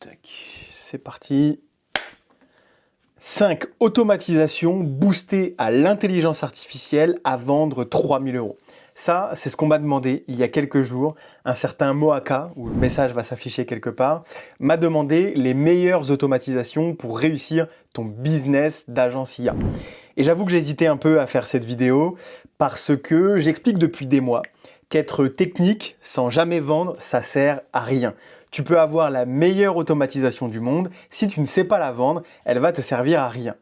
Tac, c'est parti. 5 automatisations boostées à l'intelligence artificielle à vendre 3000 euros. Ça, c'est ce qu'on m'a demandé il y a quelques jours. Un certain Moaka, où le message va s'afficher quelque part, m'a demandé les meilleures automatisations pour réussir ton business d'agence IA. Et j'avoue que j'hésitais un peu à faire cette vidéo parce que j'explique depuis des mois qu'être technique sans jamais vendre, ça sert à rien. Tu peux avoir la meilleure automatisation du monde, si tu ne sais pas la vendre, elle va te servir à rien.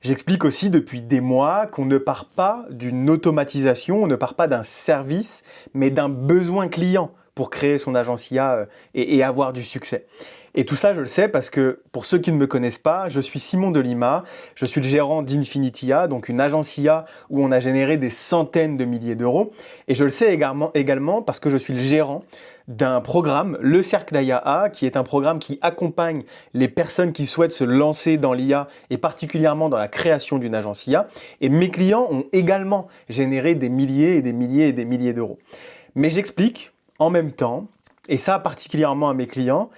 J'explique aussi depuis des mois qu'on ne part pas d'une automatisation, on ne part pas d'un service, mais d'un besoin client pour créer son agence IA et avoir du succès. Et tout ça, je le sais parce que, pour ceux qui ne me connaissent pas, je suis Simon Delima, je suis le gérant d'Infinity IA, donc une agence IA où on a généré des centaines de milliers d'euros. Et je le sais également parce que je suis le gérant d'un programme, le Cercle IA, qui est un programme qui accompagne les personnes qui souhaitent se lancer dans l'IA et particulièrement dans la création d'une agence IA. Et mes clients ont également généré des milliers et des milliers et des milliers d'euros. Mais j'explique en même temps, et ça particulièrement à mes clients,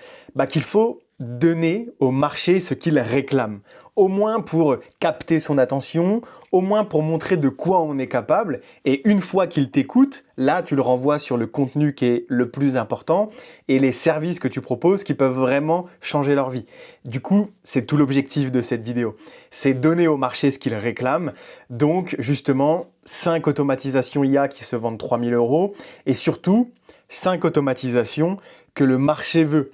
qu'il faut donner au marché ce qu'il réclame. Au moins pour capter son attention, au moins pour montrer de quoi on est capable. Et une fois qu'il t'écoute, là, tu le renvoies sur le contenu qui est le plus important et les services que tu proposes qui peuvent vraiment changer leur vie. Du coup, c'est tout l'objectif de cette vidéo. C'est donner au marché ce qu'il réclame. Donc, justement, 5 automatisations IA qui se vendent 3000 euros et surtout, 5 automatisations que le marché veut.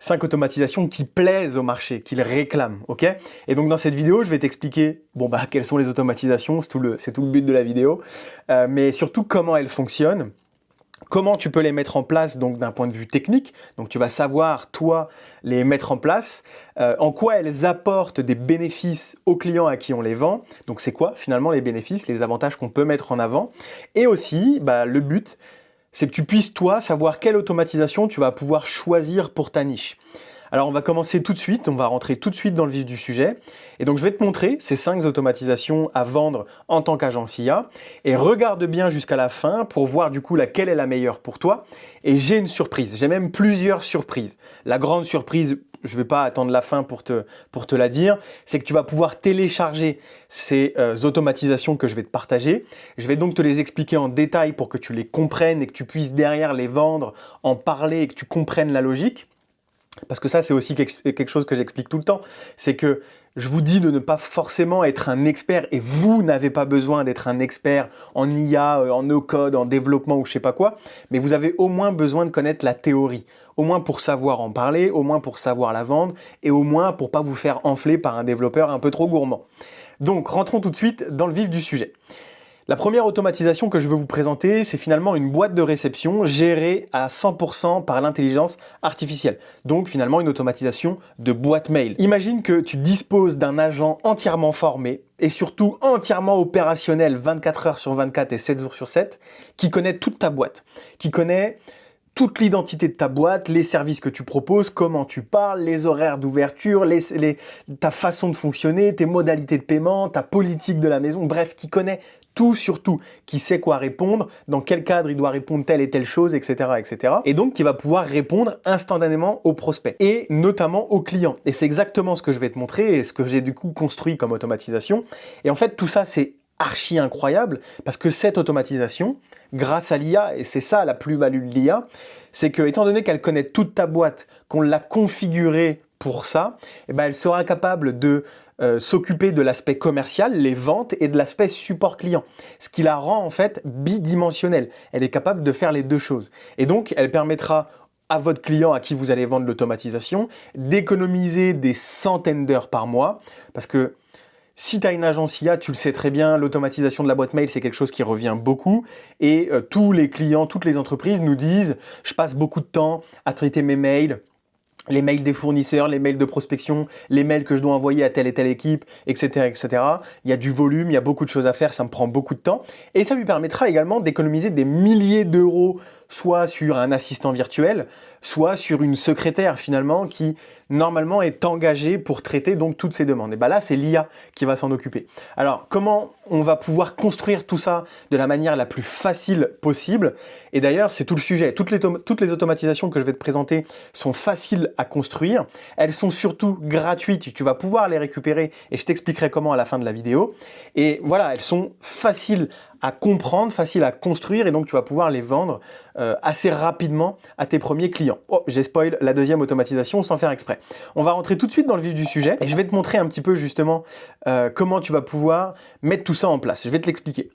5 automatisations qui plaisent au marché, qu'il réclame, ok? Et donc dans cette vidéo, je vais t'expliquer quelles sont les automatisations, c'est tout le but de la vidéo, mais surtout comment elles fonctionnent, comment tu peux les mettre en place donc d'un point de vue technique, donc tu vas savoir toi les mettre en place, en quoi elles apportent des bénéfices aux clients à qui on les vend, donc c'est quoi finalement les bénéfices, les avantages qu'on peut mettre en avant, et aussi le but, c'est que tu puisses, toi, savoir quelle automatisation tu vas pouvoir choisir pour ta niche. Alors, on va commencer tout de suite, on va rentrer tout de suite dans le vif du sujet. Et donc, je vais te montrer ces 5 automatisations à vendre en tant qu'agence IA. Et regarde bien jusqu'à la fin pour voir du coup laquelle est la meilleure pour toi. Et j'ai une surprise, j'ai même plusieurs surprises. La grande surprise, je ne vais pas attendre la fin pour te la dire, c'est que tu vas pouvoir télécharger ces automatisations que je vais te partager. Je vais donc te les expliquer en détail pour que tu les comprennes et que tu puisses derrière les vendre, en parler et que tu comprennes la logique. Parce que ça, c'est aussi quelque chose que j'explique tout le temps. C'est que je vous dis de ne pas forcément être un expert et vous n'avez pas besoin d'être un expert en IA, en no-code, en développement ou je sais pas quoi, mais vous avez au moins besoin de connaître la théorie. Au moins pour savoir en parler, au moins pour savoir la vendre et au moins pour pas vous faire enfler par un développeur un peu trop gourmand. Donc, rentrons tout de suite dans le vif du sujet. La première automatisation que je veux vous présenter, c'est finalement une boîte de réception gérée à 100% par l'intelligence artificielle. Donc finalement une automatisation de boîte mail. Imagine que tu disposes d'un agent entièrement formé et surtout entièrement opérationnel 24 heures sur 24 et 7 jours sur 7, qui connaît toute ta boîte, qui connaît toute l'identité de ta boîte, les services que tu proposes, comment tu parles, les horaires d'ouverture, ta façon de fonctionner, tes modalités de paiement, ta politique de la maison, bref, qui connaît tout sur tout, qui sait quoi répondre, dans quel cadre il doit répondre telle et telle chose, etc., etc. Et donc, qui va pouvoir répondre instantanément aux prospects et notamment aux clients. Et c'est exactement ce que je vais te montrer et ce que j'ai du coup construit comme automatisation. Et en fait, tout ça, c'est archi incroyable parce que cette automatisation, grâce à l'IA, et c'est ça la plus-value de l'IA, c'est que étant donné qu'elle connaît toute ta boîte, qu'on l'a configurée pour ça, elle sera capable de s'occuper de l'aspect commercial, les ventes et de l'aspect support client. Ce qui la rend en fait bidimensionnelle. Elle est capable de faire les deux choses. Et donc, elle permettra à votre client à qui vous allez vendre l'automatisation d'économiser des centaines d'heures par mois. Parce que si tu as une agence IA, tu le sais très bien, l'automatisation de la boîte mail, c'est quelque chose qui revient beaucoup. Et tous les clients, toutes les entreprises nous disent « je passe beaucoup de temps à traiter mes mails ». Les mails des fournisseurs, les mails de prospection, les mails que je dois envoyer à telle et telle équipe, etc., etc. Il y a du volume, il y a beaucoup de choses à faire, ça me prend beaucoup de temps. Et ça lui permettra également d'économiser des milliers d'euros soit sur un assistant virtuel, soit sur une secrétaire finalement qui normalement est engagée pour traiter donc toutes ces demandes. Et bien là, c'est l'IA qui va s'en occuper. Alors, comment on va pouvoir construire tout ça de la manière la plus facile possible? Et d'ailleurs, c'est tout le sujet. Toutes les automatisations que je vais te présenter sont faciles à construire. Elles sont surtout gratuites. Tu vas pouvoir les récupérer et je t'expliquerai comment à la fin de la vidéo. Et voilà, elles sont faciles à comprendre, faciles à construire et donc tu vas pouvoir les vendre assez rapidement à tes premiers clients. Oh, j'ai spoil la deuxième automatisation sans faire exprès. On va rentrer tout de suite dans le vif du sujet et je vais te montrer un petit peu justement comment tu vas pouvoir mettre tout ça en place. Je vais te l'expliquer.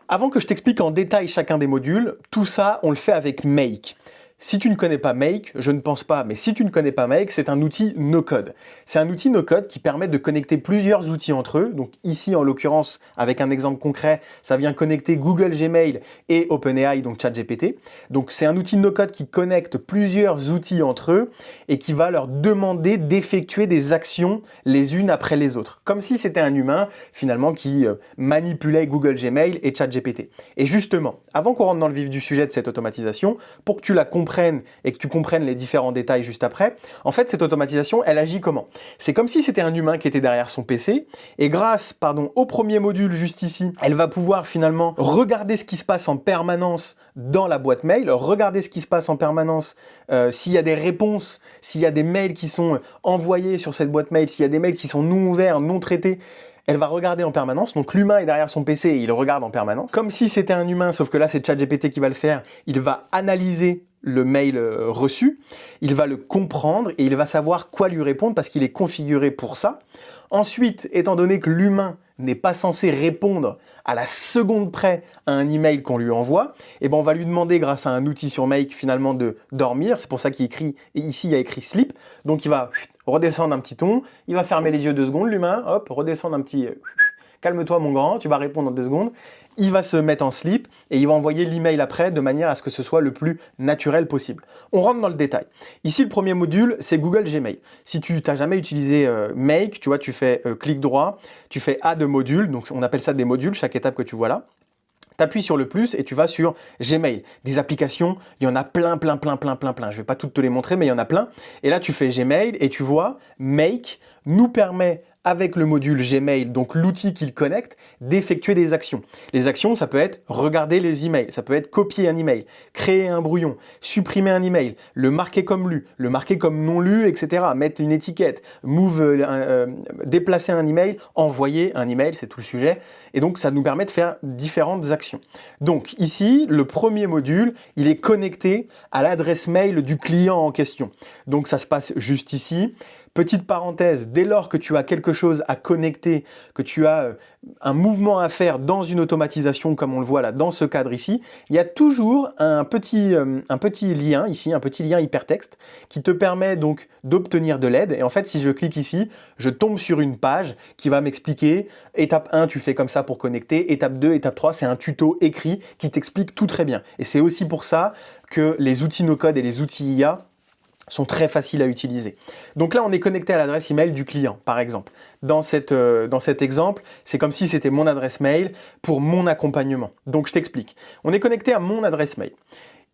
Avant que je t'explique en détail chacun des modules, tout ça, on le fait avec Make. Si tu ne connais pas Make, je ne pense pas, mais si tu ne connais pas Make, c'est un outil no-code. C'est un outil no-code qui permet de connecter plusieurs outils entre eux. Donc ici, en l'occurrence, avec un exemple concret, ça vient connecter Google Gmail et OpenAI, donc ChatGPT. Donc c'est un outil no-code qui connecte plusieurs outils entre eux et qui va leur demander d'effectuer des actions les unes après les autres. Comme si c'était un humain, finalement, qui manipulait Google Gmail et ChatGPT. Et justement, avant qu'on rentre dans le vif du sujet de cette automatisation, pour que tu la comprennes et que tu comprennes les différents détails juste après, en fait, cette automatisation, elle agit comment? C'est comme si c'était un humain qui était derrière son PC et grâce, au premier module juste ici, elle va pouvoir finalement regarder ce qui se passe en permanence dans la boîte mail, regarder ce qui se passe en permanence, s'il y a des réponses, s'il y a des mails qui sont envoyés sur cette boîte mail, s'il y a des mails qui sont non ouverts, non traités. Elle va regarder en permanence, donc l'humain est derrière son PC et il regarde en permanence. Comme si c'était un humain, sauf que là c'est ChatGPT qui va le faire, il va analyser le mail reçu, il va le comprendre et il va savoir quoi lui répondre parce qu'il est configuré pour ça. Ensuite, étant donné que l'humain n'est pas censé répondre à la seconde près à un email qu'on lui envoie, et ben on va lui demander grâce à un outil sur Make finalement de dormir. C'est pour ça qu'il écrit, et ici il y a écrit sleep, donc il va redescendre un petit ton, il va fermer les yeux 2 secondes, l'humain, hop, redescendre un petit calme-toi mon grand, tu vas répondre en 2 secondes. Il va se mettre en sleep et il va envoyer l'email après de manière à ce que ce soit le plus naturel possible. On rentre dans le détail. Ici, le premier module, c'est Google Gmail. Si tu n'as jamais utilisé Make, tu vois, tu fais clic droit, tu fais Add module, donc on appelle ça des modules, chaque étape que tu vois là. Tu appuies sur le plus et tu vas sur Gmail. Des applications, il y en a plein. Je ne vais pas toutes te les montrer, mais il y en a plein. Et là, tu fais Gmail et tu vois, Make nous permet avec le module Gmail, donc l'outil qu'il connecte, d'effectuer des actions. Les actions, ça peut être regarder les emails, ça peut être copier un email, créer un brouillon, supprimer un email, le marquer comme lu, le marquer comme non lu, etc. Mettre une étiquette, déplacer un email, envoyer un email, c'est tout le sujet. Et donc, ça nous permet de faire différentes actions. Donc ici, le premier module, il est connecté à l'adresse mail du client en question. Donc ça se passe juste ici. Petite parenthèse, dès lors que tu as quelque chose à connecter, que tu as un mouvement à faire dans une automatisation comme on le voit là dans ce cadre ici, il y a toujours un petit lien ici, un petit lien hypertexte qui te permet donc d'obtenir de l'aide. Et en fait, si je clique ici, je tombe sur une page qui va m'expliquer étape 1, tu fais comme ça pour connecter, étape 2, étape 3, c'est un tuto écrit qui t'explique tout très bien. Et c'est aussi pour ça que les outils no-code et les outils IA sont très faciles à utiliser. Donc là, on est connecté à l'adresse email du client, par exemple. Dans cet exemple, c'est comme si c'était mon adresse mail pour mon accompagnement. Donc, je t'explique. On est connecté à mon adresse mail.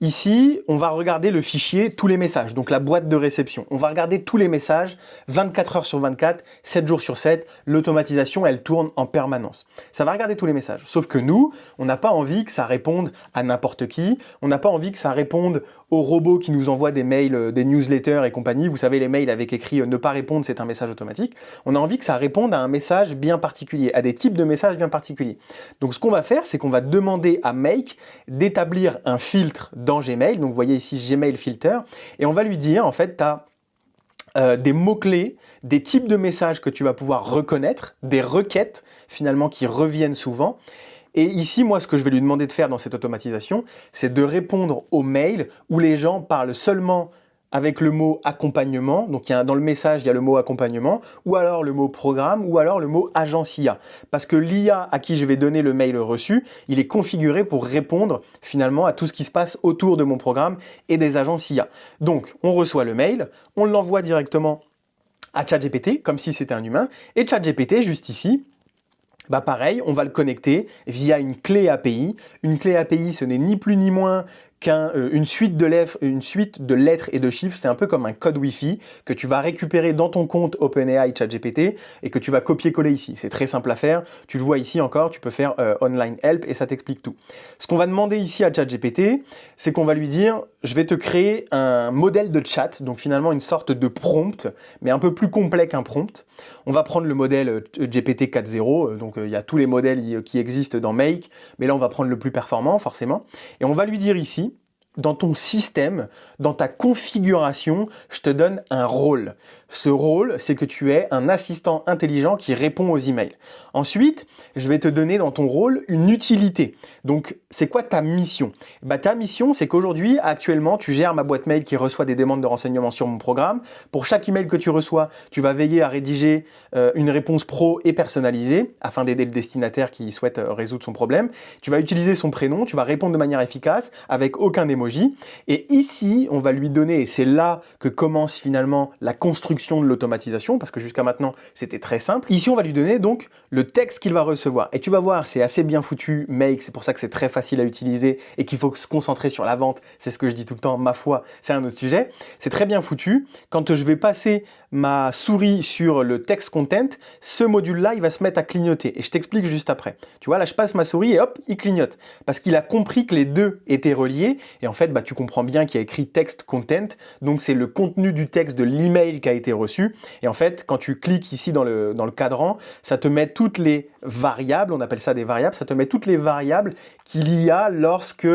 Ici, on va regarder le fichier tous les messages, donc la boîte de réception. On va regarder tous les messages 24 heures sur 24, 7 jours sur 7. L'automatisation, elle tourne en permanence. Ça va regarder tous les messages. Sauf que nous, on n'a pas envie que ça réponde à n'importe qui. On n'a pas envie que ça réponde aux robots qui nous envoient des mails, des newsletters et compagnie. Vous savez, les mails avec écrit ne pas répondre, c'est un message automatique. On a envie que ça réponde à un message bien particulier, à des types de messages bien particuliers. Donc, ce qu'on va faire, c'est qu'on va demander à Make d'établir un filtre dans Gmail. Donc, vous voyez ici Gmail Filter. Et on va lui dire, en fait, tu as des mots-clés, des types de messages que tu vas pouvoir reconnaître, des requêtes finalement qui reviennent souvent. Et ici, moi, ce que je vais lui demander de faire dans cette automatisation, c'est de répondre aux mails où les gens parlent seulement avec le mot accompagnement. Donc, dans le message, il y a le mot accompagnement, ou alors le mot programme, ou alors le mot agence IA. Parce que l'IA à qui je vais donner le mail reçu, il est configuré pour répondre finalement à tout ce qui se passe autour de mon programme et des agences IA. Donc, on reçoit le mail, on l'envoie directement à ChatGPT, comme si c'était un humain, et ChatGPT, juste ici, bah pareil, on va le connecter via une clé API. Une clé API, ce n'est ni plus ni moins une suite de lettres et de chiffres, c'est un peu comme un code Wi-Fi que tu vas récupérer dans ton compte OpenAI ChatGPT et que tu vas copier-coller ici. C'est très simple à faire. Tu le vois ici encore, tu peux faire Online Help et ça t'explique tout. Ce qu'on va demander ici à ChatGPT, c'est qu'on va lui dire « Je vais te créer un modèle de chat », donc finalement une sorte de prompt, mais un peu plus complet qu'un prompt. On va prendre le modèle GPT 4.0, donc il y a tous les modèles qui existent dans Make, mais là on va prendre le plus performant forcément. Et on va lui dire ici, dans ton système, dans ta configuration, je te donne un rôle. Ce rôle, c'est que tu es un assistant intelligent qui répond aux emails. Ensuite, je vais te donner dans ton rôle une utilité. Donc, c'est quoi ta mission? Ta mission, c'est qu'aujourd'hui, actuellement, tu gères ma boîte mail qui reçoit des demandes de renseignements sur mon programme. Pour chaque email que tu reçois, tu vas veiller à rédiger une réponse pro et personnalisée afin d'aider le destinataire qui souhaite résoudre son problème. Tu vas utiliser son prénom, tu vas répondre de manière efficace avec aucun emoji. Et ici, on va lui donner, et c'est là que commence finalement la construction de l'automatisation, parce que jusqu'à maintenant, c'était très simple. Ici, on va lui donner donc le texte qu'il va recevoir. Et tu vas voir, c'est assez bien foutu, Make, c'est pour ça que c'est très facile à utiliser et qu'il faut se concentrer sur la vente. C'est ce que je dis tout le temps, ma foi, c'est un autre sujet. C'est très bien foutu. Quand je vais passer ma souris sur le text content, ce module-là, il va se mettre à clignoter. Et je t'explique juste après. Tu vois, là, je passe ma souris et hop, il clignote. Parce qu'il a compris que les deux étaient reliés. Et en fait, tu comprends bien qu'il y a écrit text content. Donc, c'est le contenu du texte de l'email qui a été reçu. Et en fait, quand tu cliques ici dans le cadran, ça te met toutes les variables, on appelle ça des variables, ça te met toutes les variables qu'il y a lorsque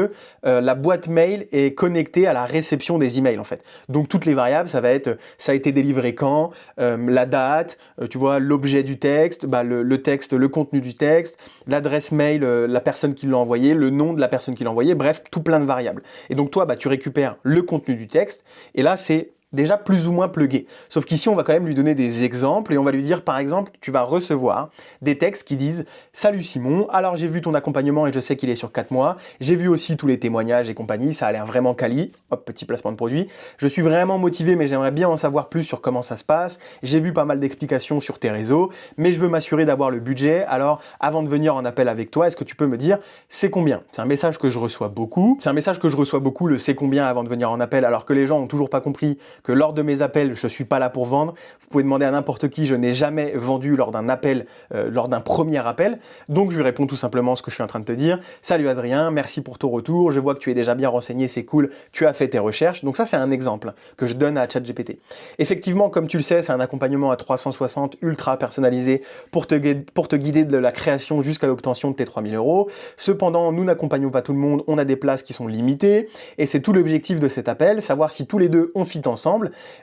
la boîte mail est connectée à la réception des emails en fait. Donc toutes les variables, ça va être ça a été délivré quand, la date, tu vois, l'objet du texte, le texte, le contenu du texte, l'adresse mail, la personne qui l'a envoyé, le nom de la personne qui l'a envoyé, bref, tout plein de variables. Et donc toi, tu récupères le contenu du texte et là, c'est déjà plus ou moins plugué. Sauf qu'ici, on va quand même lui donner des exemples et on va lui dire, par exemple, tu vas recevoir des textes qui disent « Salut Simon, alors j'ai vu ton accompagnement et je sais qu'il est sur 4 mois. J'ai vu aussi tous les témoignages et compagnie, ça a l'air vraiment quali. » Hop, petit placement de produit. « Je suis vraiment motivé, mais j'aimerais bien en savoir plus sur comment ça se passe. J'ai vu pas mal d'explications sur tes réseaux, mais je veux m'assurer d'avoir le budget. Alors, avant de venir en appel avec toi, est-ce que tu peux me dire c'est combien ?» C'est un message que je reçois beaucoup. C'est un message que je reçois beaucoup, le « c'est combien » avant de venir en appel, alors que les gens ont toujours pas compris que lors de mes appels, je ne suis pas là pour vendre. Vous pouvez demander à n'importe qui, je n'ai jamais vendu lors d'un appel, lors d'un premier appel. Donc, je lui réponds tout simplement ce que je suis en train de te dire. Salut Adrien, merci pour ton retour. Je vois que tu es déjà bien renseigné, c'est cool. Tu as fait tes recherches. Donc ça, c'est un exemple que je donne à ChatGPT. Effectivement, comme tu le sais, c'est un accompagnement à 360 ultra personnalisé pour te guider de la création jusqu'à l'obtention de tes 3000 €. Cependant, nous n'accompagnons pas tout le monde. On a des places qui sont limitées. Et c'est tout l'objectif de cet appel, savoir si tous les deux on fit ensemble.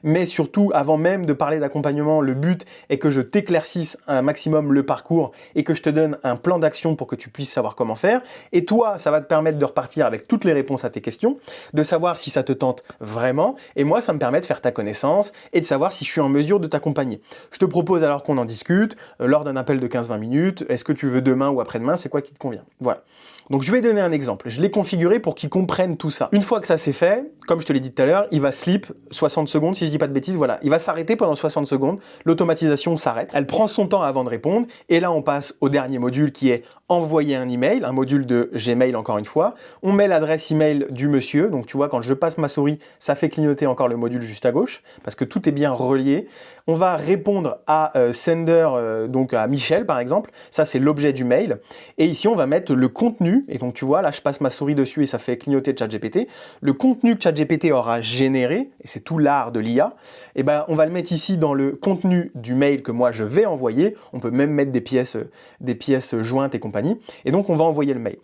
Mais surtout, avant même de parler d'accompagnement, le but est que je t'éclaircisse un maximum le parcours et que je te donne un plan d'action pour que tu puisses savoir comment faire. Et toi, ça va te permettre de repartir avec toutes les réponses à tes questions, de savoir si ça te tente vraiment. Et moi, ça me permet de faire ta connaissance et de savoir si je suis en mesure de t'accompagner. Je te propose alors qu'on en discute lors d'un appel de 15-20 minutes. Est-ce que tu veux demain ou après-demain? C'est quoi qui te convient? Voilà. Donc je vais donner un exemple. Je l'ai configuré pour qu'il comprenne tout ça. Une fois que ça c'est fait, comme je te l'ai dit tout à l'heure, il va sleep 60 secondes, si je dis pas de bêtises, voilà. Il va s'arrêter pendant 60 secondes, l'automatisation s'arrête, elle prend son temps avant de répondre, et là on passe au dernier module qui est envoyer un email, un module de Gmail encore une fois. On met l'adresse email du monsieur, donc tu vois quand je passe ma souris, ça fait clignoter encore le module juste à gauche, parce que tout est bien relié. On va répondre à sender, donc à Michel par exemple, ça c'est l'objet du mail, et ici on va mettre le contenu, et donc tu vois là je passe ma souris dessus et ça fait clignoter ChatGPT, le contenu que ChatGPT aura généré, et c'est tout l'art de l'IA, et on va le mettre ici dans le contenu du mail que moi je vais envoyer. On peut même mettre des pièces jointes et compagnie. Et donc, on va envoyer le mail.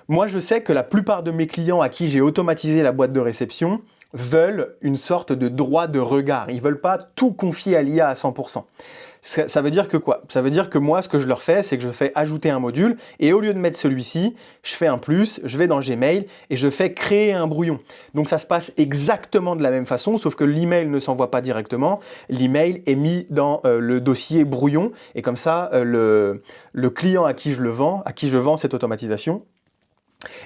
Moi, je sais que la plupart de mes clients à qui j'ai automatisé la boîte de réception veulent une sorte de droit de regard. Ils ne veulent pas tout confier à l'IA à 100%. Ça veut dire que quoi? Ça veut dire que moi, ce que je leur fais, c'est que je fais ajouter un module et au lieu de mettre celui-ci, je fais un plus, je vais dans Gmail et je fais créer un brouillon. Donc ça se passe exactement de la même façon, sauf que l'email ne s'envoie pas directement. L'email est mis dans le dossier brouillon et comme ça, le client à qui je vends cette automatisation,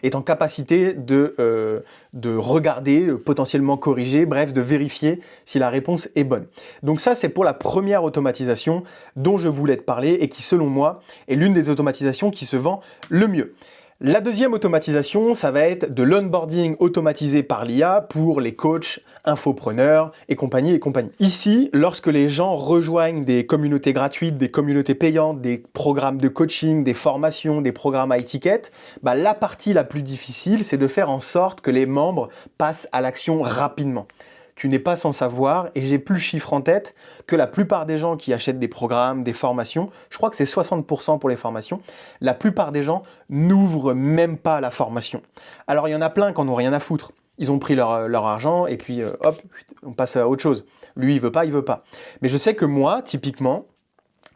est en capacité de regarder, potentiellement corriger, bref, de vérifier si la réponse est bonne. Donc ça, c'est pour la première automatisation dont je voulais te parler et qui, selon moi, est l'une des automatisations qui se vend le mieux. La deuxième automatisation, ça va être de l'onboarding automatisé par l'IA pour les coachs, infopreneurs et compagnie et compagnie. Ici, lorsque les gens rejoignent des communautés gratuites, des communautés payantes, des programmes de coaching, des formations, des programmes à étiquette, la partie la plus difficile, c'est de faire en sorte que les membres passent à l'action rapidement. Tu n'es pas sans savoir, et j'ai plus le chiffre en tête, que la plupart des gens qui achètent des programmes, des formations, je crois que c'est 60% pour les formations, la plupart des gens n'ouvrent même pas la formation. Alors il y en a plein qui n'en ont rien à foutre. Ils ont pris leur argent et puis hop, on passe à autre chose. Lui, il veut pas. Mais je sais que moi, typiquement,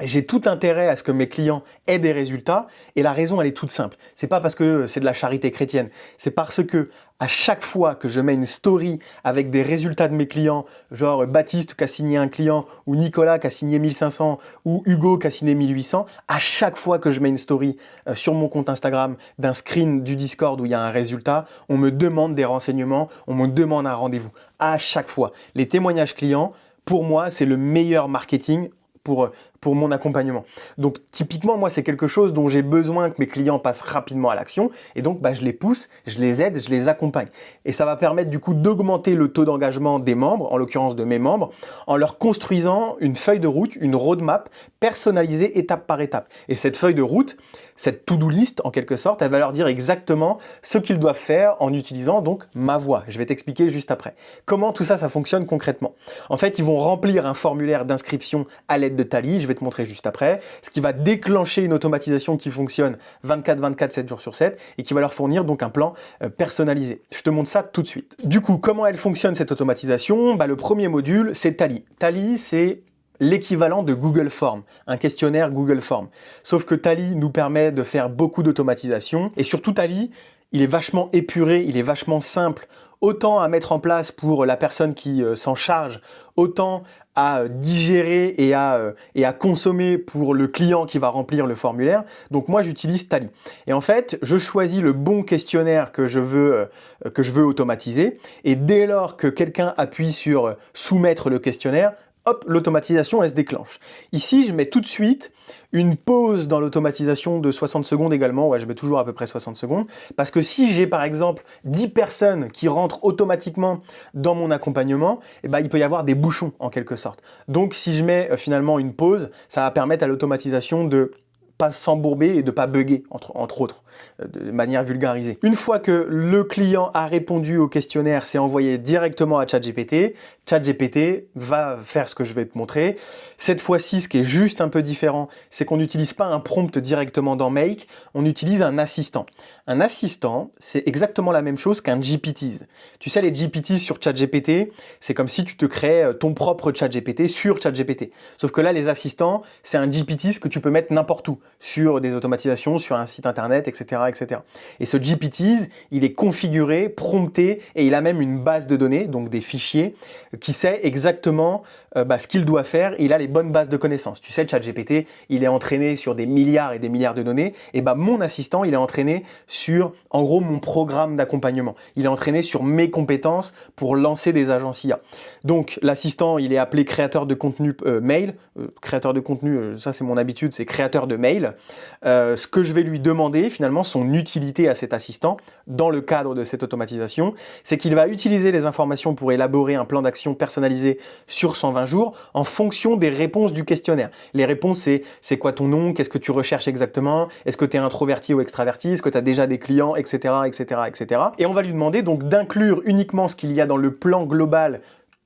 j'ai tout intérêt à ce que mes clients aient des résultats et la raison, elle est toute simple. C'est pas parce que c'est de la charité chrétienne, c'est parce que à chaque fois que je mets une story avec des résultats de mes clients, genre Baptiste qui a signé un client, ou Nicolas qui a signé 1500, ou Hugo qui a signé 1800, à chaque fois que je mets une story sur mon compte Instagram d'un screen du Discord où il y a un résultat, on me demande des renseignements, on me demande un rendez-vous. À chaque fois. Les témoignages clients, pour moi, c'est le meilleur marketing pour mon accompagnement. Donc typiquement, moi, c'est quelque chose dont j'ai besoin que mes clients passent rapidement à l'action et donc je les pousse, je les aide, je les accompagne. Et ça va permettre du coup d'augmenter le taux d'engagement des membres, en l'occurrence de mes membres, en leur construisant une feuille de route, une roadmap personnalisée étape par étape. Et cette feuille de route, cette to-do list en quelque sorte, elle va leur dire exactement ce qu'ils doivent faire en utilisant donc ma voix. Je vais t'expliquer juste après. Comment tout ça, ça fonctionne concrètement. En fait, ils vont remplir un formulaire d'inscription à l'aide de Tally, je vais te montrer juste après, ce qui va déclencher une automatisation qui fonctionne 24/24, 7 jours sur 7 et qui va leur fournir donc un plan personnalisé. Je te montre ça tout de suite. Du coup, comment elle fonctionne cette automatisation? Le premier module, c'est Tally. Tally, c'est l'équivalent de Google Form, un questionnaire Google Form. Sauf que Tally nous permet de faire beaucoup d'automatisation et surtout Tally, il est vachement épuré, il est vachement simple, autant à mettre en place pour la personne qui s'en charge, autant à digérer et à consommer pour le client qui va remplir le formulaire. Donc moi, j'utilise Tally. Et en fait, je choisis le bon questionnaire que je veux automatiser. Et dès lors que quelqu'un appuie sur « Soumettre le questionnaire », hop, l'automatisation, elle se déclenche. Ici, je mets tout de suite une pause dans l'automatisation de 60 secondes également. Ouais, je mets toujours à peu près 60 secondes. Parce que si j'ai par exemple 10 personnes qui rentrent automatiquement dans mon accompagnement, il peut y avoir des bouchons en quelque sorte. Donc si je mets finalement une pause, ça va permettre à l'automatisation de pas s'embourber et de pas bugger, entre autres, de manière vulgarisée. Une fois que le client a répondu au questionnaire, c'est envoyé directement à ChatGPT. ChatGPT va faire ce que je vais te montrer. Cette fois-ci, ce qui est juste un peu différent, c'est qu'on n'utilise pas un prompt directement dans Make, on utilise un assistant. Un assistant, c'est exactement la même chose qu'un GPT. Tu sais, les GPT sur ChatGPT, c'est comme si tu te créais ton propre ChatGPT sur ChatGPT. Sauf que là, les assistants, c'est un GPT que tu peux mettre n'importe où, sur des automatisations, sur un site internet, etc., etc. Et ce GPT, il est configuré, prompté, et il a même une base de données, donc des fichiers, qui sait exactement ce qu'il doit faire. Et il a les bonnes bases de connaissances. Tu sais, le ChatGPT, il est entraîné sur des milliards et des milliards de données. Et mon assistant, il est entraîné sur, en gros, mon programme d'accompagnement. Il est entraîné sur mes compétences pour lancer des agences IA. Donc, l'assistant, il est appelé créateur de contenu mail. Créateur de contenu, ça c'est mon habitude, c'est créateur de mail. Ce que je vais lui demander, finalement, son utilité à cet assistant, dans le cadre de cette automatisation, c'est qu'il va utiliser les informations pour élaborer un plan d'action personnalisé sur 120 jours en fonction des réponses du questionnaire. Les réponses, c'est quoi ton nom, qu'est-ce que tu recherches exactement, est-ce que tu es introverti ou extraverti, est-ce que tu as déjà des clients, etc., etc., etc. Et on va lui demander donc d'inclure uniquement ce qu'il y a dans le plan global.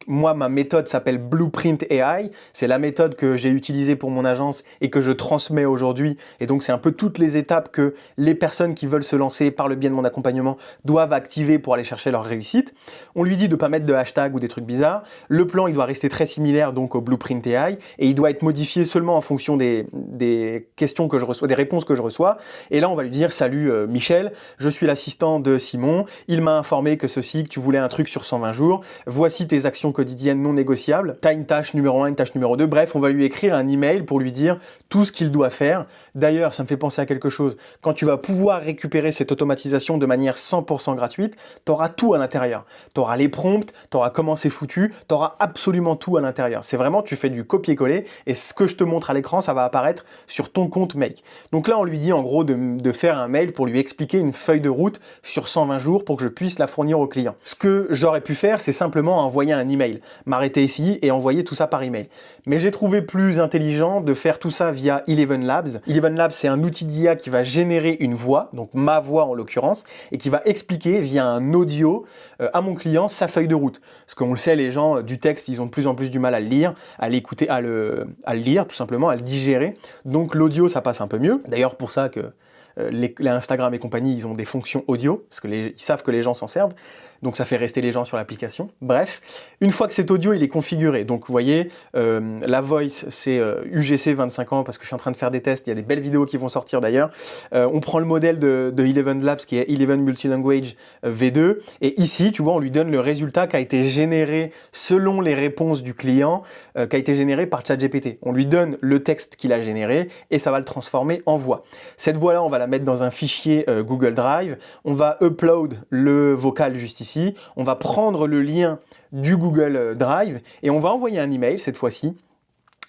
Moi, ma méthode s'appelle Blueprint AI. C'est la méthode que j'ai utilisée pour mon agence et que je transmets aujourd'hui. Et donc, c'est un peu toutes les étapes que les personnes qui veulent se lancer par le biais de mon accompagnement doivent activer pour aller chercher leur réussite. On lui dit de ne pas mettre de hashtag ou des trucs bizarres. Le plan, il doit rester très similaire donc au Blueprint AI et il doit être modifié seulement en fonction des questions que je reçois, des réponses que je reçois. Et là, on va lui dire « Salut Michel, je suis l'assistant de Simon. Il m'a informé que tu voulais un truc sur 120 jours. Voici tes actions quotidienne non négociable. Tu as une tâche numéro 1, une tâche numéro 2. Bref, on va lui écrire un email pour lui dire tout ce qu'il doit faire. D'ailleurs, ça me fait penser à quelque chose. Quand tu vas pouvoir récupérer cette automatisation de manière 100% gratuite, tu auras tout à l'intérieur. Tu auras les prompts, tu auras comment c'est foutu, tu auras absolument tout à l'intérieur. C'est vraiment, tu fais du copier-coller et ce que je te montre à l'écran, ça va apparaître sur ton compte Make. Donc là, on lui dit en gros de faire un mail pour lui expliquer une feuille de route sur 120 jours pour que je puisse la fournir au client. Ce que j'aurais pu faire, c'est simplement envoyer un email, m'arrêter ici et envoyer tout ça par email. Mais j'ai trouvé plus intelligent de faire tout ça via Eleven Labs. Eleven Labs, c'est un outil d'IA qui va générer une voix, donc ma voix en l'occurrence, et qui va expliquer via un audio à mon client sa feuille de route. Parce qu'on le sait, les gens du texte, ils ont de plus en plus du mal à le lire, à l'écouter, à le lire tout simplement, à le digérer. Donc l'audio, ça passe un peu mieux. D'ailleurs, pour ça que les Instagram et compagnie, ils ont des fonctions audio, parce qu'ils savent que les gens s'en servent. Donc ça fait rester les gens sur l'application. Bref, une fois que cet audio il est configuré, donc vous voyez, la voice c'est UGC 25 ans parce que je suis en train de faire des tests, il y a des belles vidéos qui vont sortir d'ailleurs. On prend le modèle de Eleven Labs qui est Eleven Multilanguage V2 et ici, tu vois, on lui donne le résultat qui a été généré selon les réponses du client, qui a été généré par ChatGPT. On lui donne le texte qu'il a généré et ça va le transformer en voix. Cette voix-là, on va la mettre dans un fichier Google Drive, on va upload le vocal juste ici. On va prendre le lien du Google Drive et on va envoyer un email cette fois-ci.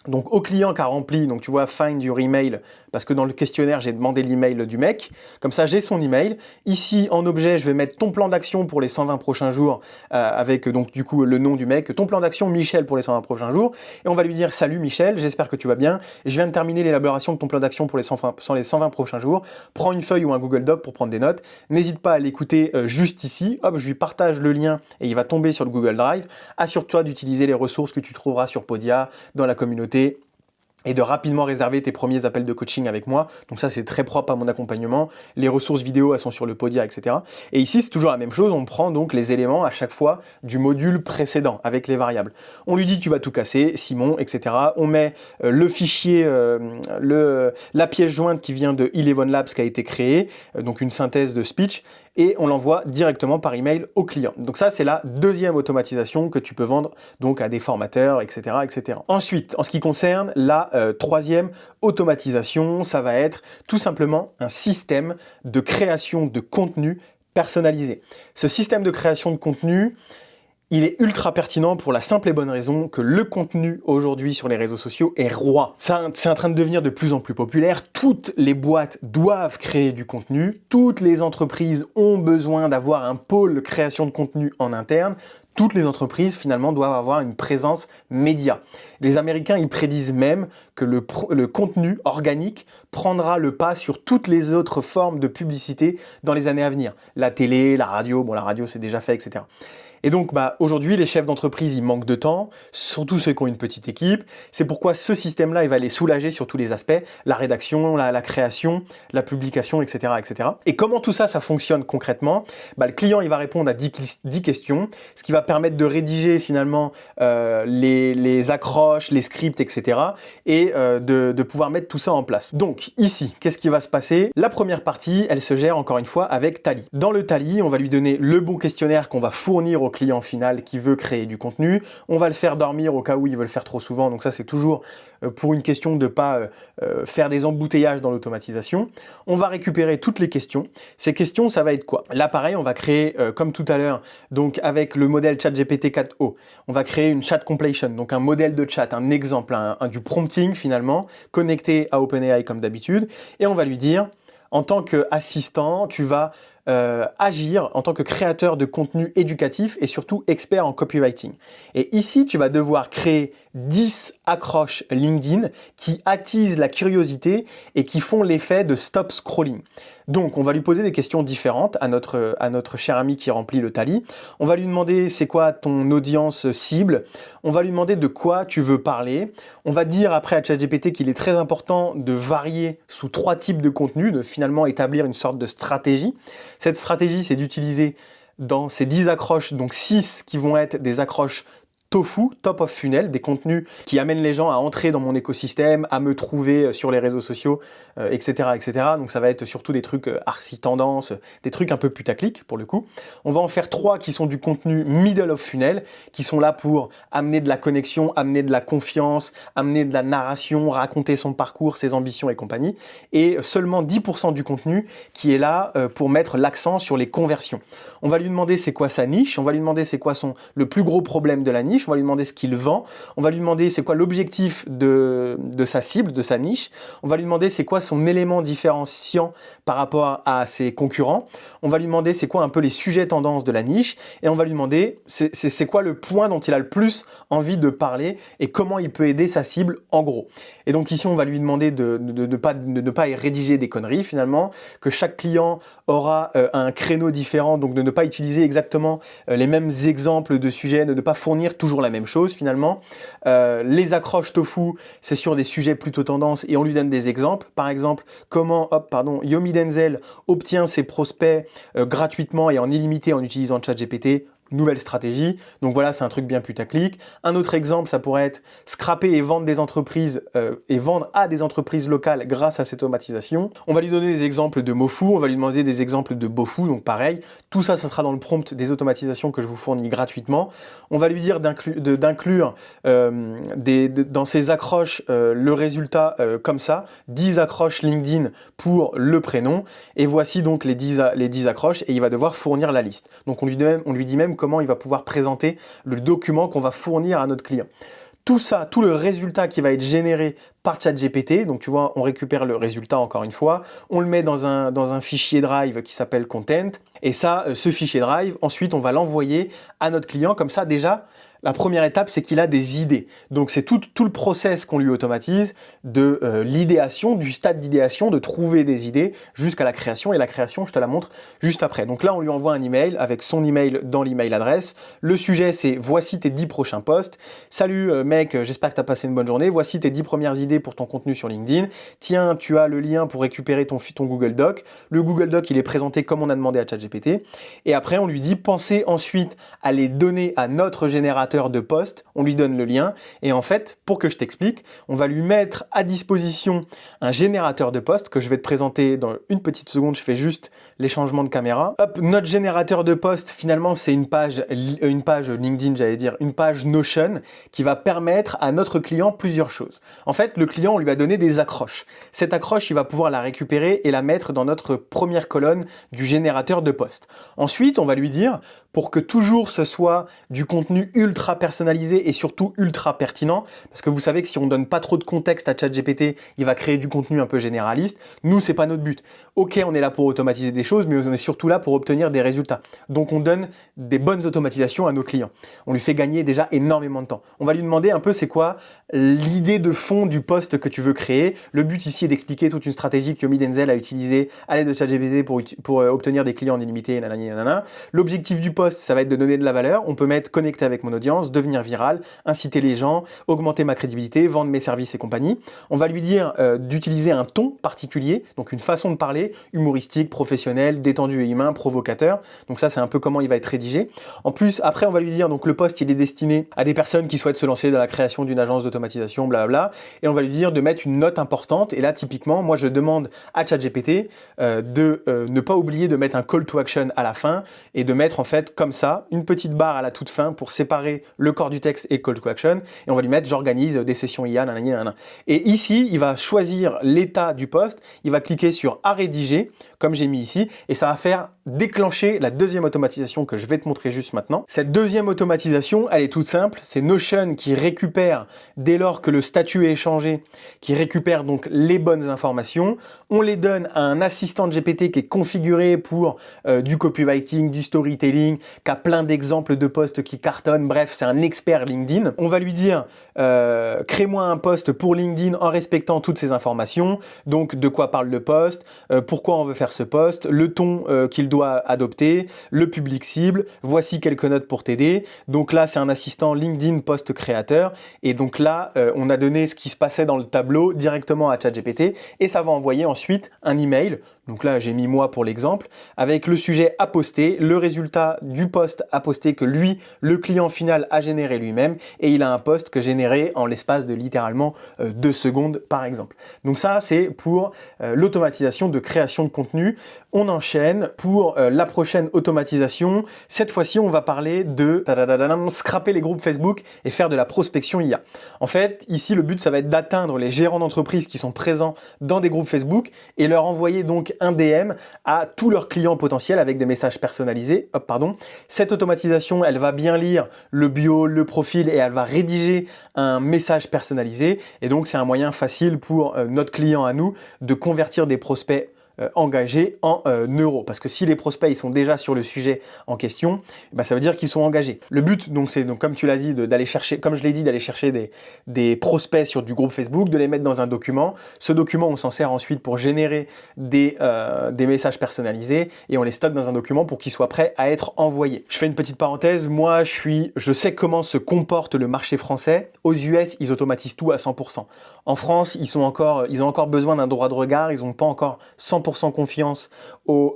Donc au client qui a rempli, donc tu vois, find your email, parce que dans le questionnaire, j'ai demandé l'email du mec. Comme ça, j'ai son email. Ici, en objet, je vais mettre ton plan d'action pour les 120 prochains jours, avec donc du coup le nom du mec, ton plan d'action Michel pour les 120 prochains jours. Et on va lui dire, salut Michel, j'espère que tu vas bien. Je viens de terminer l'élaboration de ton plan d'action pour les 120 prochains jours. Prends une feuille ou un Google Doc pour prendre des notes. N'hésite pas à l'écouter juste ici. Hop, je lui partage le lien et il va tomber sur le Google Drive. Assure-toi d'utiliser les ressources que tu trouveras sur Podia, dans la communauté, et de rapidement réserver tes premiers appels de coaching avec moi. Donc ça, c'est très propre à mon accompagnement. Les ressources vidéo, elles sont sur le Podia, etc. Et ici, c'est toujours la même chose. On prend donc les éléments à chaque fois du module précédent avec les variables. On lui dit, tu vas tout casser, Simon, etc. On met le fichier, la pièce jointe qui vient de Eleven Labs qui a été créée, donc une synthèse de speech, et on l'envoie directement par email au client. Donc ça, c'est la deuxième automatisation que tu peux vendre donc à des formateurs, etc., etc. Ensuite, en ce qui concerne la troisième automatisation, ça va être tout simplement un système de création de contenu personnalisé. Ce système de création de contenu, il est ultra pertinent pour la simple et bonne raison que le contenu aujourd'hui sur les réseaux sociaux est roi. Ça, c'est en train de devenir de plus en plus populaire. Toutes les boîtes doivent créer du contenu. Toutes les entreprises ont besoin d'avoir un pôle création de contenu en interne. Toutes les entreprises, finalement, doivent avoir une présence média. Les Américains, ils prédisent même que le contenu organique prendra le pas sur toutes les autres formes de publicité dans les années à venir. La télé, la radio, bon, la radio, c'est déjà fait, etc. Et donc aujourd'hui, les chefs d'entreprise, ils manquent de temps, surtout ceux qui ont une petite équipe. C'est pourquoi ce système-là, il va les soulager sur tous les aspects, la rédaction, la création, la publication, etc., etc. Et comment tout ça, ça fonctionne concrètement? Le client, il va répondre à 10 questions, ce qui va permettre de rédiger finalement les accroches, les scripts, etc. et de pouvoir mettre tout ça en place. Donc ici, qu'est-ce qui va se passer? La première partie, elle se gère encore une fois avec Tally. Dans le Tally, on va lui donner le bon questionnaire qu'on va fournir au client final qui veut créer du contenu. On va le faire dormir au cas où il veut le faire trop souvent. Donc ça, c'est toujours pour une question de ne pas faire des embouteillages dans l'automatisation. On va récupérer toutes les questions. Ces questions, ça va être quoi? Là, pareil, on va créer, comme tout à l'heure, donc avec le modèle ChatGPT 4o, on va créer une chat completion, donc un modèle de chat, un exemple, du prompting finalement, connecté à OpenAI comme d'habitude. Et on va lui dire, en tant qu'assistant, tu vas agir en tant que créateur de contenu éducatif et surtout expert en copywriting. Et ici, tu vas devoir créer 10 accroches LinkedIn qui attisent la curiosité et qui font l'effet de stop scrolling. Donc, on va lui poser des questions différentes à notre cher ami qui remplit le Tally. On va lui demander c'est quoi ton audience cible. On va lui demander de quoi tu veux parler. On va dire après à ChatGPT qu'il est très important de varier sous 3 types de contenus, de finalement établir une sorte de stratégie. Cette stratégie, c'est d'utiliser dans ces 10 accroches, donc 6 qui vont être des accroches Tofu, top of funnel, des contenus qui amènent les gens à entrer dans mon écosystème, à me trouver sur les réseaux sociaux, etc., etc. Donc ça va être surtout des trucs archi tendance, des trucs un peu putaclic pour le coup. On va en faire 3 qui sont du contenu middle of funnel, qui sont là pour amener de la connexion, amener de la confiance, amener de la narration, raconter son parcours, ses ambitions et compagnie. Et seulement 10% du contenu qui est là pour mettre l'accent sur les conversions. On va lui demander c'est quoi sa niche, on va lui demander c'est quoi le plus gros problème de la niche, on va lui demander ce qu'il vend, on va lui demander c'est quoi l'objectif de sa cible, de sa niche, on va lui demander c'est quoi son élément différenciant par rapport à ses concurrents, on va lui demander c'est quoi un peu les sujets tendances de la niche, et on va lui demander c'est quoi le point dont il a le plus envie de parler et comment il peut aider sa cible en gros. Et donc ici on va lui demander de ne pas rédiger des conneries finalement, que chaque client aura un créneau différent, donc de ne pas utiliser exactement les mêmes exemples de sujets, de ne pas fournir toujours la même chose finalement. Les accroches tofu, c'est sur des sujets plutôt tendance et on lui donne des exemples. Par exemple, comment Yomi Denzel obtient ses prospects gratuitement et en illimité en utilisant ChatGPT. Nouvelle stratégie. Donc voilà, c'est un truc bien putaclic. Un autre exemple, ça pourrait être scraper et vendre des entreprises et vendre à des entreprises locales grâce à cette automatisation. On va lui donner des exemples de Mofu, on va lui demander des exemples de Bofu, donc pareil. Tout ça, ça sera dans le prompt des automatisations que je vous fournis gratuitement. On va lui dire d'inclure dans ses accroches le résultat comme ça, 10 accroches LinkedIn pour le prénom. Et voici donc les 10 accroches et il va devoir fournir la liste. Donc on lui dit même comment il va pouvoir présenter le document qu'on va fournir à notre client. Tout ça, tout le résultat qui va être généré par ChatGPT, donc tu vois, on récupère le résultat encore une fois, on le met dans un fichier Drive qui s'appelle Content, et ça, ce fichier Drive, ensuite on va l'envoyer à notre client, comme ça déjà, la première étape, c'est qu'il a des idées. Donc c'est tout le process qu'on lui automatise, de l'idéation, du stade d'idéation, de trouver des idées, jusqu'à la création. Et la création, je te la montre juste après. Donc là, on lui envoie un email avec son email dans l'email adresse. Le sujet, c'est voici tes 10 prochains posts. Salut mec, j'espère que tu as passé une bonne journée. Voici tes 10 premières idées pour ton contenu sur LinkedIn. Tiens, tu as le lien pour récupérer ton Google Doc. Le Google Doc, il est présenté comme on a demandé à ChatGPT. Et après, on lui dit, pensez ensuite à les donner à notre générateur de poste, on lui donne le lien et en fait, pour que je t'explique, on va lui mettre à disposition un générateur de poste que je vais te présenter dans une petite seconde, je fais juste les changements de caméra. Hop, notre générateur de poste, finalement, c'est une page LinkedIn, j'allais dire, une page Notion qui va permettre à notre client plusieurs choses. En fait, le client, on lui a donné des accroches. Cette accroche, il va pouvoir la récupérer et la mettre dans notre première colonne du générateur de poste. Ensuite, on va lui dire, pour que toujours ce soit du contenu ultra personnalisé et surtout ultra pertinent, parce que vous savez que si on donne pas trop de contexte à ChatGPT, il va créer du contenu un peu généraliste. Nous, c'est pas notre but. Ok, on est là pour automatiser des choses, mais on est surtout là pour obtenir des résultats. Donc, on donne des bonnes automatisations à nos clients. On lui fait gagner déjà énormément de temps. On va lui demander un peu c'est quoi l'idée de fond du post que tu veux créer. Le but ici est d'expliquer toute une stratégie que Yomi Denzel a utilisée à l'aide de ChatGPT pour obtenir des clients en illimité. L'objectif du post, ça va être de donner de la valeur. On peut mettre connecter avec mon audience, devenir viral, inciter les gens, augmenter ma crédibilité, vendre mes services et compagnie. On va lui dire d'utiliser un ton particulier, donc une façon de parler humoristique, professionnel, détendu et humain, provocateur. Donc ça, c'est un peu comment il va être rédigé. En plus, après, on va lui dire, donc le post, il est destiné à des personnes qui souhaitent se lancer dans la création d'une agence d'automatisation, blablabla. Et on va lui dire de mettre une note importante. Et là, typiquement, moi, je demande à ChatGPT de ne pas oublier de mettre un call to action à la fin et de mettre en fait comme ça une petite barre à la toute fin pour séparer le corps du texte et call to action. Et on va lui mettre j'organise des sessions IA, nanana. Et ici, il va choisir l'état du post. Il va cliquer sur à rédiger, comme j'ai mis ici, et ça va faire déclencher la deuxième automatisation que je vais te montrer juste maintenant. Cette deuxième automatisation, elle est toute simple. C'est Notion qui récupère, dès lors que le statut est changé, qui récupère donc les bonnes informations. On les donne à un assistant de GPT qui est configuré pour du copywriting, du storytelling, qui a plein d'exemples de posts qui cartonnent. Bref, c'est un expert LinkedIn. On va lui dire crée-moi un post pour LinkedIn en respectant toutes ces informations. Donc, de quoi parle le post, pourquoi on veut faire ce post, le ton qu'il doit adopter, le public cible, voici quelques notes pour t'aider. Donc là, c'est un assistant LinkedIn post créateur. Et donc là, on a donné ce qui se passait dans le tableau directement à ChatGPT et ça va envoyer ensuite un email. Donc là, j'ai mis moi pour l'exemple, avec le sujet à poster, le résultat du post à poster que lui, le client final, a généré lui-même et il a un post que généré en l'espace de littéralement 2 secondes par exemple. Donc ça, c'est pour l'automatisation de création de contenu. On enchaîne pour la prochaine automatisation. Cette fois-ci, on va parler de scraper les groupes Facebook et faire de la prospection IA. En fait, ici, le but, ça va être d'atteindre les gérants d'entreprise qui sont présents dans des groupes Facebook et leur envoyer donc un DM à tous leurs clients potentiels avec des messages personnalisés. Cette automatisation, elle va bien lire le bio, le profil et elle va rédiger un message personnalisé. Et donc, c'est un moyen facile pour notre client à nous de convertir des prospects engagés en euros. Parce que si les prospects ils sont déjà sur le sujet en question, ça veut dire qu'ils sont engagés. Le but, donc, c'est comme tu l'as dit, d'aller chercher, comme je l'ai dit, d'aller chercher des prospects sur du groupe Facebook, de les mettre dans un document. Ce document, on s'en sert ensuite pour générer des messages personnalisés et on les stocke dans un document pour qu'ils soient prêts à être envoyés. Je fais une petite parenthèse. Moi, je sais comment se comporte le marché français. Aux US, ils automatisent tout à 100%. En France, ils ont encore besoin d'un droit de regard. Ils n'ont pas encore 100% confiance aux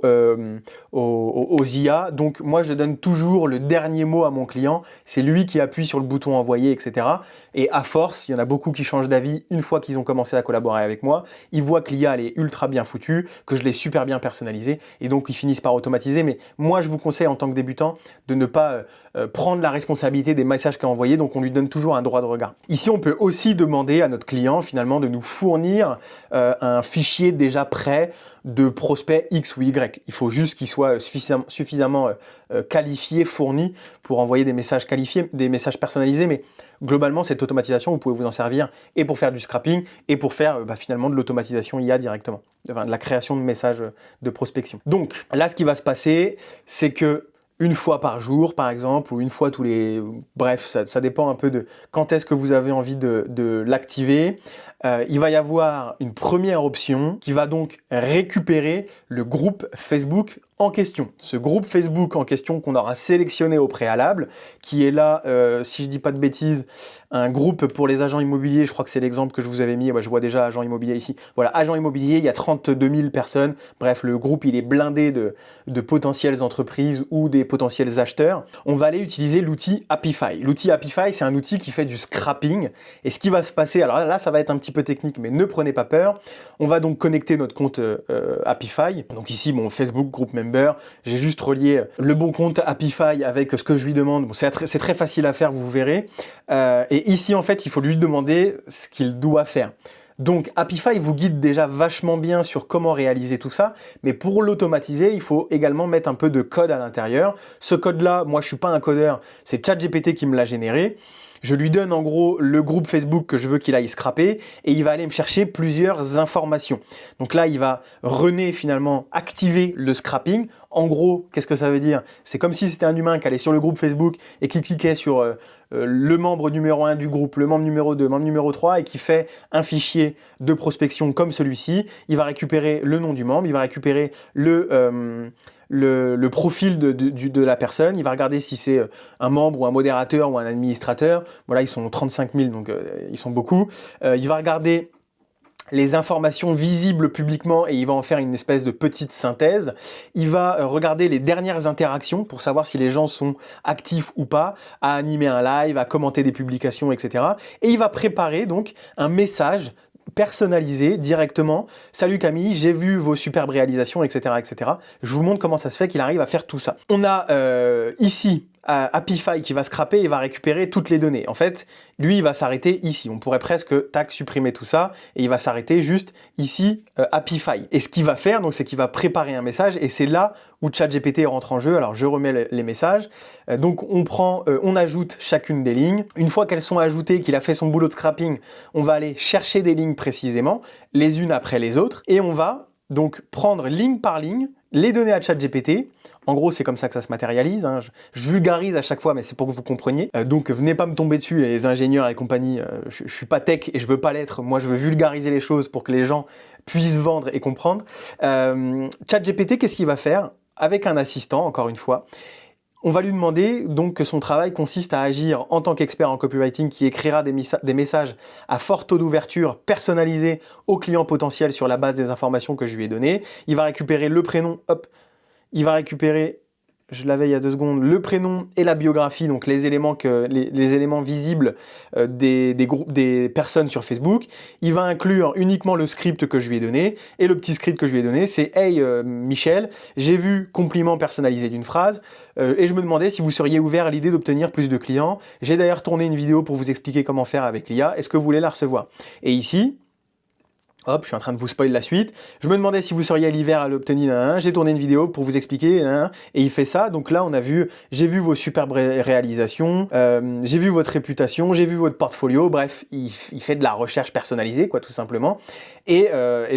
IA. Donc moi, je donne toujours le dernier mot à mon client. C'est lui qui appuie sur le bouton envoyer, etc. Et à force, il y en a beaucoup qui changent d'avis une fois qu'ils ont commencé à collaborer avec moi. Ils voient que l'IA, elle est ultra bien foutue, que je l'ai super bien personnalisée et donc ils finissent par automatiser. Mais moi, je vous conseille en tant que débutant de ne pas prendre la responsabilité des messages qu'il a envoyés. Donc on lui donne toujours un droit de regard. Ici, on peut aussi demander à notre client finalement de nous fournir un fichier déjà prêt de prospects X ou Y. Il faut juste qu'il soit suffisamment qualifié, fourni pour envoyer des messages qualifiés, des messages personnalisés. Mais globalement, cette automatisation, vous pouvez vous en servir et pour faire du scrapping et pour faire finalement de l'automatisation IA directement, enfin, de la création de messages de prospection. Donc là, ce qui va se passer, c'est que une fois par jour, par exemple, ou une fois tous les... Bref, ça dépend un peu de quand est-ce que vous avez envie de l'activer. Il va y avoir une première option qui va donc récupérer le groupe Facebook en question. Ce groupe Facebook en question qu'on aura sélectionné au préalable, qui est là, si je dis pas de bêtises, un groupe pour les agents immobiliers, je crois que c'est l'exemple que je vous avais mis, je vois déjà agent immobilier ici. Voilà, agent immobilier, il y a 32 000 personnes. Bref, le groupe, il est blindé de potentielles entreprises ou des potentiels acheteurs. On va aller utiliser l'outil Apify. L'outil Apify, c'est un outil qui fait du scrapping. Et ce qui va se passer, alors là, ça va être un petit peu technique, mais ne prenez pas peur. On va donc connecter notre compte Apify. Donc ici, mon Facebook Group Member, j'ai juste relié le bon compte Apify avec ce que je lui demande. Bon, c'est très facile à faire, vous verrez. Et ici, en fait, il faut lui demander ce qu'il doit faire. Donc, Apify vous guide déjà vachement bien sur comment réaliser tout ça, mais pour l'automatiser, il faut également mettre un peu de code à l'intérieur. Ce code-là, moi, je suis pas un codeur, c'est ChatGPT qui me l'a généré. Je lui donne en gros le groupe Facebook que je veux qu'il aille scraper et il va aller me chercher plusieurs informations. Donc là, il va finalement activer le scrapping. En gros, qu'est-ce que ça veut dire? C'est comme si c'était un humain qui allait sur le groupe Facebook et qui cliquait sur le membre numéro 1 du groupe, le membre numéro 2, membre numéro 3 et qui fait un fichier de prospection comme celui-ci. Il va récupérer le nom du membre, il va récupérer le profil de la personne, il va regarder si c'est un membre ou un modérateur ou un administrateur. Voilà, ils sont 35 000, donc ils sont beaucoup. Il va regarder les informations visibles publiquement et il va en faire une espèce de petite synthèse. Il va regarder les dernières interactions pour savoir si les gens sont actifs ou pas, à animer un live, à commenter des publications, etc. Et il va préparer donc un message personnalisé directement. Salut Camille, j'ai vu vos superbes réalisations, etc., etc. Je vous montre comment ça se fait qu'il arrive à faire tout ça. On a ici Apify qui va scraper et va récupérer toutes les données. En fait, lui, il va s'arrêter ici. On pourrait presque, supprimer tout ça et il va s'arrêter juste ici, Apify. Et ce qu'il va faire, donc, c'est qu'il va préparer un message et c'est là où ChatGPT rentre en jeu. Alors, je remets les messages. Donc, on ajoute chacune des lignes. Une fois qu'elles sont ajoutées, qu'il a fait son boulot de scrapping, on va aller chercher des lignes précisément, les unes après les autres, et on va donc prendre ligne par ligne, les donner à ChatGPT, En gros, c'est comme ça que ça se matérialise, hein. Je vulgarise à chaque fois, mais c'est pour que vous compreniez. Donc, venez pas me tomber dessus, les ingénieurs et compagnie. Je suis pas tech et je veux pas l'être. Moi, je veux vulgariser les choses pour que les gens puissent vendre et comprendre. ChatGPT, qu'est-ce qu'il va faire? Avec un assistant, encore une fois, on va lui demander donc que son travail consiste à agir en tant qu'expert en copywriting qui écrira des messages à fort taux d'ouverture personnalisés aux clients potentiels sur la base des informations que je lui ai données. Il va récupérer le prénom, hop, il va récupérer, je l'avais il y a 2 secondes, le prénom et la biographie, donc les éléments visibles des personnes sur Facebook. Il va inclure uniquement le script que je lui ai donné. Et le petit script que je lui ai donné, c'est « Hey Michel, j'ai vu compliment personnalisé d'une phrase et je me demandais si vous seriez ouvert à l'idée d'obtenir plus de clients. J'ai d'ailleurs tourné une vidéo pour vous expliquer comment faire avec l'IA. Est-ce que vous voulez la recevoir ?» Et ici, hop, je suis en train de vous spoiler la suite. Je me demandais si vous seriez à l'hiver à l'obtenir. J'ai tourné une vidéo pour vous expliquer. Et il fait ça. Donc là, on a vu, j'ai vu vos superbes réalisations, j'ai vu votre réputation, j'ai vu votre portfolio. Bref, il fait de la recherche personnalisée, quoi, tout simplement. Et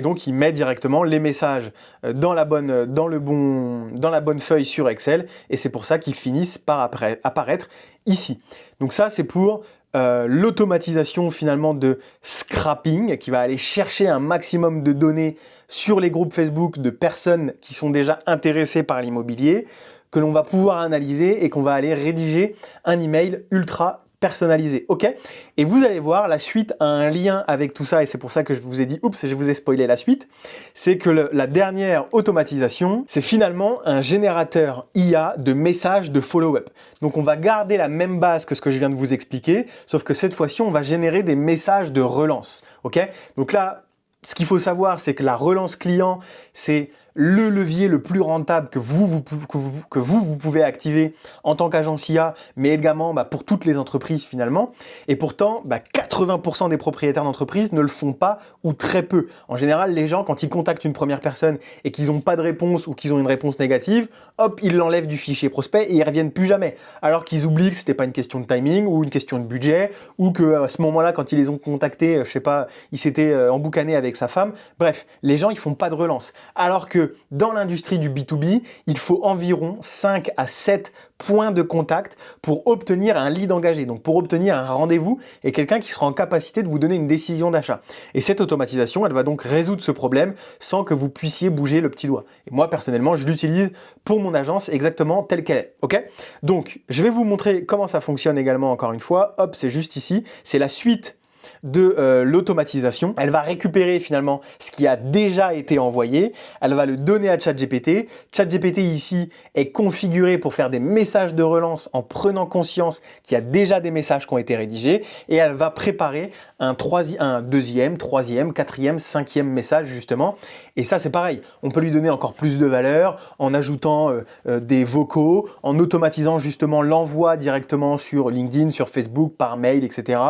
donc, il met directement les messages dans la bonne feuille sur Excel. Et c'est pour ça qu'ils finissent par apparaître ici. Donc ça, c'est pour l'automatisation finalement de scrapping qui va aller chercher un maximum de données sur les groupes Facebook de personnes qui sont déjà intéressées par l'immobilier, que l'on va pouvoir analyser et qu'on va aller rédiger un email ultra personnalisé, ok? Et vous allez voir, la suite a un lien avec tout ça et c'est pour ça que je vous ai dit, oups, je vous ai spoilé la suite, c'est que la dernière automatisation, c'est finalement un générateur IA de messages de follow-up. Donc on va garder la même base que ce que je viens de vous expliquer, sauf que cette fois-ci, on va générer des messages de relance, ok? Donc là, ce qu'il faut savoir, c'est que la relance client, c'est le levier le plus rentable que vous pouvez activer en tant qu'agence IA, mais également pour toutes les entreprises finalement. Et pourtant, 80% des propriétaires d'entreprises ne le font pas ou très peu. En général, les gens, quand ils contactent une première personne et qu'ils n'ont pas de réponse ou qu'ils ont une réponse négative, hop, ils l'enlèvent du fichier prospect et ils ne reviennent plus jamais. Alors qu'ils oublient que ce n'était pas une question de timing ou une question de budget ou qu'à ce moment-là, quand ils les ont contactés, je sais pas, il s'était emboucané avec sa femme. Bref, les gens, ils font pas de relance. Alors que dans l'industrie du B2B, il faut environ 5 à 7 points de contact pour obtenir un lead engagé, donc pour obtenir un rendez-vous et quelqu'un qui sera en capacité de vous donner une décision d'achat. Et cette automatisation, elle va donc résoudre ce problème sans que vous puissiez bouger le petit doigt. Et moi, personnellement, je l'utilise pour mon agence exactement telle qu'elle est. Ok ? Donc, je vais vous montrer comment ça fonctionne également encore une fois. Hop, c'est juste ici. C'est la suite de l'automatisation. Elle va récupérer finalement ce qui a déjà été envoyé, elle va le donner à ChatGPT. ChatGPT ici est configuré pour faire des messages de relance en prenant conscience qu'il y a déjà des messages qui ont été rédigés et elle va préparer un deuxième, troisième, quatrième, cinquième message justement. Et ça c'est pareil, on peut lui donner encore plus de valeur en ajoutant des vocaux, en automatisant justement l'envoi directement sur LinkedIn, sur Facebook, par mail, etc.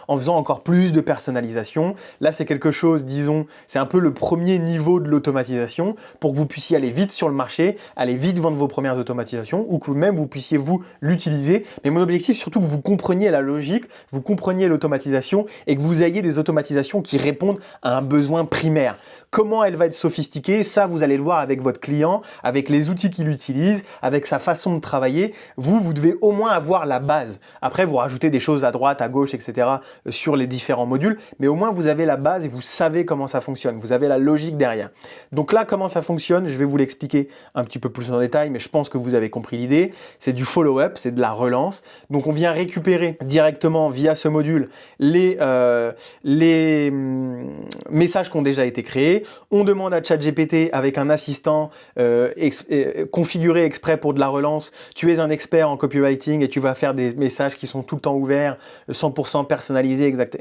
En faisant encore plus de personnalisation. Là, c'est quelque chose, disons, c'est un peu le premier niveau de l'automatisation pour que vous puissiez aller vite sur le marché, aller vite vendre vos premières automatisations ou que même vous puissiez vous l'utiliser. Mais mon objectif, surtout que vous compreniez la logique, vous compreniez l'automatisation et que vous ayez des automatisations qui répondent à un besoin primaire. Comment elle va être sophistiquée, ça vous allez le voir avec votre client, avec les outils qu'il utilise, avec sa façon de travailler. Vous devez au moins avoir la base. Après, vous rajoutez des choses à droite, à gauche, etc. sur les différents modules, mais au moins vous avez la base et vous savez comment ça fonctionne. Vous avez la logique derrière. Donc là, comment ça fonctionne, je vais vous l'expliquer un petit peu plus en détail, mais je pense que vous avez compris l'idée. C'est du follow-up, c'est de la relance. Donc on vient récupérer directement via ce module les messages qui ont déjà été créés. On demande à ChatGPT avec un assistant configuré exprès pour de la relance. Tu es un expert en copywriting et tu vas faire des messages qui sont tout le temps ouverts, 100% personnalisés, exact,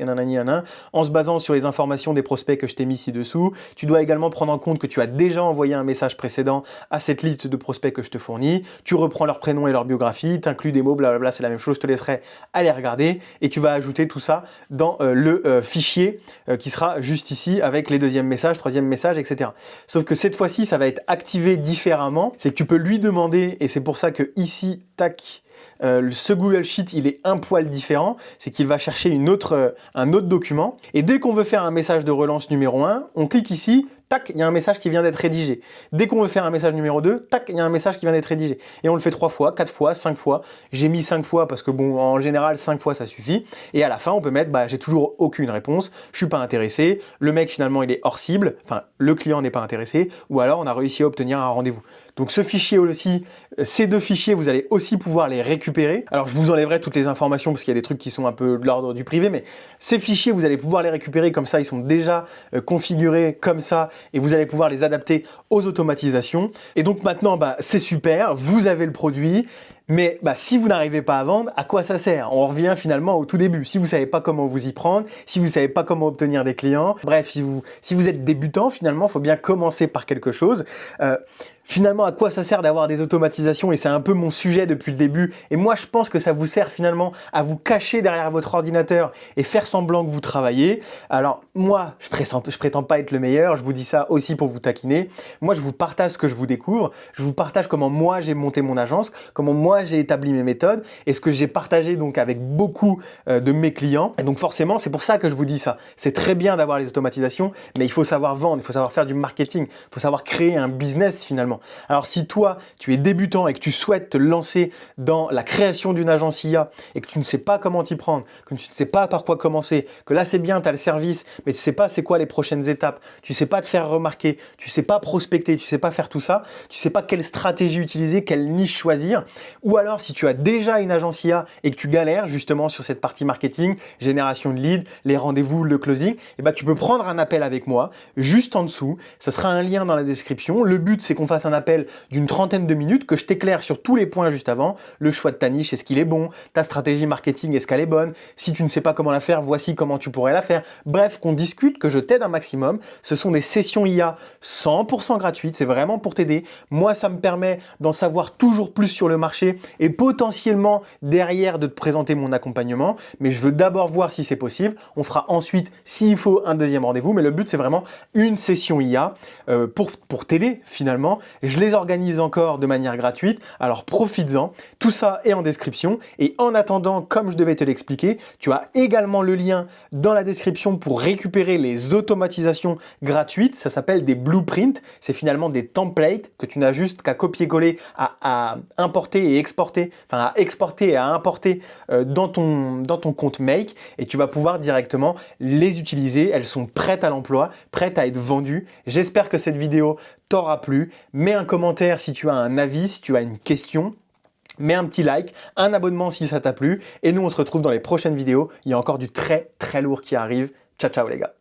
en se basant sur les informations des prospects que je t'ai mis ci-dessous. Tu dois également prendre en compte que tu as déjà envoyé un message précédent à cette liste de prospects que je te fournis. Tu reprends leur prénom et leur biographie, tu inclus des mots, blablabla, c'est la même chose, je te laisserai aller regarder et tu vas ajouter tout ça dans le fichier qui sera juste ici avec les deuxièmes messages, troisième message, etc. Sauf que cette fois-ci, ça va être activé différemment. C'est que tu peux lui demander, et c'est pour ça que ici, tac, ce Google Sheet, il est un poil différent, c'est qu'il va chercher un autre document. Et dès qu'on veut faire un message de relance numéro 1, on clique ici, tac, il y a un message qui vient d'être rédigé. Dès qu'on veut faire un message numéro 2, tac, il y a un message qui vient d'être rédigé. Et on le fait 3 fois, 4 fois, 5 fois. J'ai mis 5 fois parce que bon, en général, 5 fois, ça suffit. Et à la fin, on peut mettre, j'ai toujours aucune réponse, je suis pas intéressé, le mec finalement, il est hors cible, enfin, le client n'est pas intéressé, ou alors on a réussi à obtenir un rendez-vous. Donc ce fichier aussi, ces 2 fichiers, vous allez aussi pouvoir les récupérer. Alors je vous enlèverai toutes les informations parce qu'il y a des trucs qui sont un peu de l'ordre du privé, mais ces fichiers, vous allez pouvoir les récupérer comme ça, ils sont déjà configurés comme ça et vous allez pouvoir les adapter aux automatisations. Et donc maintenant, c'est super, vous avez le produit. Mais si vous n'arrivez pas à vendre, à quoi ça sert? On revient finalement au tout début. Si vous ne savez pas comment vous y prendre, si vous ne savez pas comment obtenir des clients, bref, si vous êtes débutant, finalement, il faut bien commencer par quelque chose. Finalement, à quoi ça sert d'avoir des automatisations? Et c'est un peu mon sujet depuis le début. Et moi, je pense que ça vous sert finalement à vous cacher derrière votre ordinateur et faire semblant que vous travaillez. Alors moi, je prétends pas être le meilleur. Je vous dis ça aussi pour vous taquiner. Moi, je vous partage ce que je vous découvre. Je vous partage comment moi, j'ai monté mon agence, comment moi, j'ai établi mes méthodes et ce que j'ai partagé donc avec beaucoup de mes clients. Et donc forcément, c'est pour ça que je vous dis ça. C'est très bien d'avoir les automatisations, mais il faut savoir vendre, il faut savoir faire du marketing, il faut savoir créer un business finalement. Alors si toi, tu es débutant et que tu souhaites te lancer dans la création d'une agence IA et que tu ne sais pas comment t'y prendre, que tu ne sais pas par quoi commencer, que là c'est bien, tu as le service, mais tu ne sais pas c'est quoi les prochaines étapes, tu ne sais pas te faire remarquer, tu ne sais pas prospecter, tu ne sais pas faire tout ça, tu ne sais pas quelle stratégie utiliser, quelle niche choisir, ou alors si tu as déjà une agence IA et que tu galères justement sur cette partie marketing, génération de leads, les rendez-vous, le closing, tu peux prendre un appel avec moi juste en dessous, ce sera un lien dans la description. Le but c'est qu'on fasse un appel d'une 30aine de minutes, que je t'éclaire sur tous les points juste avant, le choix de ta niche, est-ce qu'il est bon, ta stratégie marketing, est-ce qu'elle est bonne, si tu ne sais pas comment la faire, voici comment tu pourrais la faire. Bref, qu'on discute, que je t'aide un maximum. Ce sont des sessions IA 100% gratuites, c'est vraiment pour t'aider. Moi, ça me permet d'en savoir toujours plus sur le marché et potentiellement derrière de te présenter mon accompagnement, mais je veux d'abord voir si c'est possible. On fera ensuite, s'il faut, un deuxième rendez-vous, mais le but, c'est vraiment une session IA pour t'aider finalement. Je les organise encore de manière gratuite, alors profites-en. Tout ça est en description et en attendant, comme je devais te l'expliquer, tu as également le lien dans la description pour récupérer les automatisations gratuites. Ça s'appelle des blueprints. C'est finalement des templates que tu n'as juste qu'à copier-coller, à importer et exporter, enfin à exporter et à importer dans ton compte Make et tu vas pouvoir directement les utiliser. Elles sont prêtes à l'emploi, prêtes à être vendues. J'espère que cette vidéo t'aura plu. Mets un commentaire si tu as un avis, si tu as une question. Mets un petit like, un abonnement si ça t'a plu. Et nous, on se retrouve dans les prochaines vidéos. Il y a encore du très très lourd qui arrive. Ciao, ciao les gars.